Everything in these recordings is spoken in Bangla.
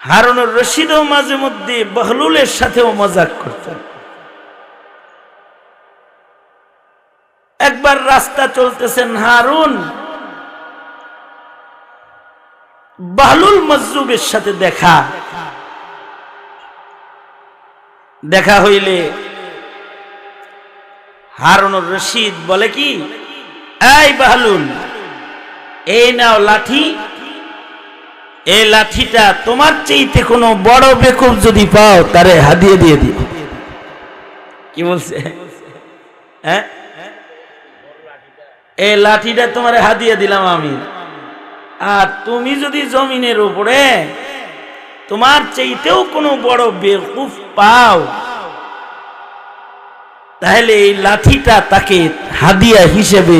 হারুনুর রশিদও মাঝে মধ্যে বহলুলের সাথেও মজাক করতেন। একবার রাস্তা চলতেছেন হারুন, বহলুল মজজুবের সাথে দেখা হইলে হারুনুর রশিদ বলে কি, এই বহলুল, এই নাও লাঠি, এই লাঠিটা তোমার চাইতে কোনো বড় বেকুব যদি পাও তারে হাদিয়ে দিয়ে দিও। কি বলছে? হ্যাঁ, এই লাঠিটা তোমারে হাদিয়ে দিলাম আমি, আর তুমি যদি জমিনের উপরে তোমার চাইতেও কোনো বড় বেকুব পাও তাহলে এই লাঠিটা তাকে হাদিয়া হিসেবে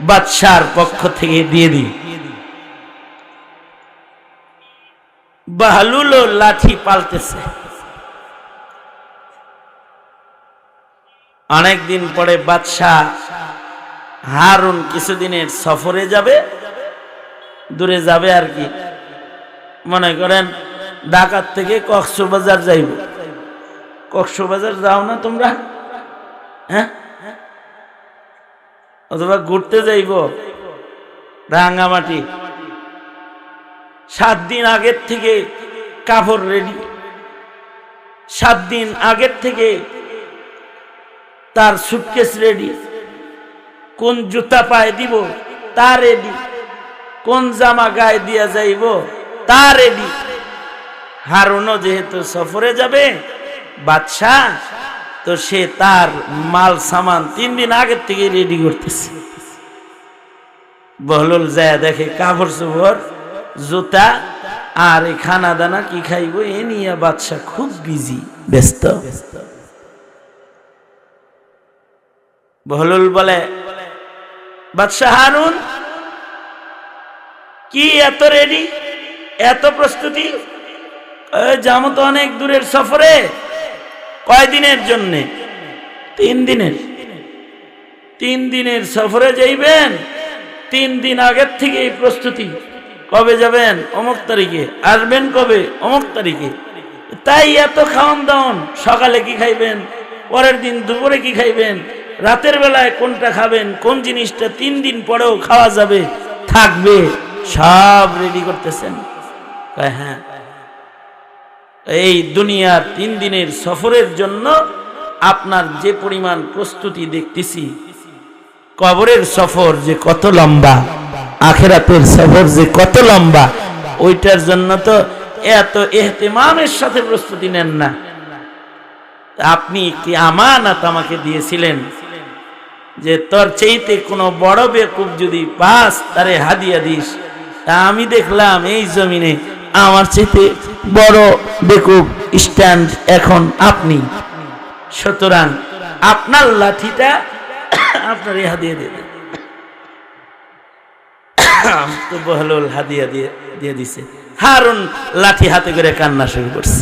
বাদশার পক্ষ থেকে দিয়ে দিই। বহলুলও লাঠি পাল্টেছে। অনেকদিন পরে বাদশাহ হারুন কিছুদিনের সফরে যাবে, দূরে যাবে আর কি, মনে করেন ঢাকার থেকে কক্সবাজার যাইব। কক্সবাজার যাও না তোমরা? হ্যাঁ, অথবা ঘুরতে যাইব রাঙ্গামাটি, 7 দিন আগের থেকে কাপড় রেডি, 7 দিন আগের থেকে তার সুটকেস রেডি, কোন জুতা পায়ে দিব তা রেডি, কোন জামা গায়ে দিয়া যাইব তা রেডি। হারুনও যেহেতু সফরে যাবে বাদশাহ, তো সে তার মাল সামান 3 দিন আগের থেকে রেডি করতেছে। বহলুল যায় দেখে কাপড় চোপড়, জুতা আর এই খানা দানা কি খাইব এ নিয়ে বাদশাহ খুব বিজি, ব্যস্ত। বহলুল বলে, বাদশাহ হারুন কি এত রেডি, এত প্রস্তুতি? যাবো তো অনেক দূরের সফরে। কয়দিনের জন্যে? 3 দিনের। 3 দিনের সফরে যাইবেন, 3 দিন আগের থেকে এই প্রস্তুতি। কবে যাবেন? অমুক তারিখে। আসবেন কবে? অমুক তারিখে। তাই এত খাওয়ান দাওয়ান, সকালে কি খাইবেন, পরের দিন দুপুরে কি খাইবেন, রাতের বেলায় কোনটা খাবেন, কোন জিনিসটা 3 দিন পরেও খাওয়া যাবে থাকবে, সব রেডি করতেছেন। হ্যাঁ, এই দুনিয়ার 3 দিনের সফরের জন্য আপনার যে পরিমাণ প্রস্তুতি দেখতেছি, কবরের সফর যে কত লম্বা, আখিরাতের সফর যে কত লম্বা, ওইটার জন্য তো এত ইহতিমামের সাথে প্রস্তুতি নেন না। আপনি একটি আমানত আমাকে দিয়েছিলেন যে তোর চাইতে কোনো বড় বেকুব যদি পাস তারে হাদিয়া দিস। তা আমি দেখলাম এই জমিনে আমার চাইতে বড় বেকুব স্ট্যান্ড এখন আপনি। সুতরাং আপনার লাঠিটা আপনার হাদিয়া দিয়ে দেন। তো বহলুল হাদিয়া দিয়ে দিছে। হারুন লাঠি হাতে করে কান্না শুরু করছে।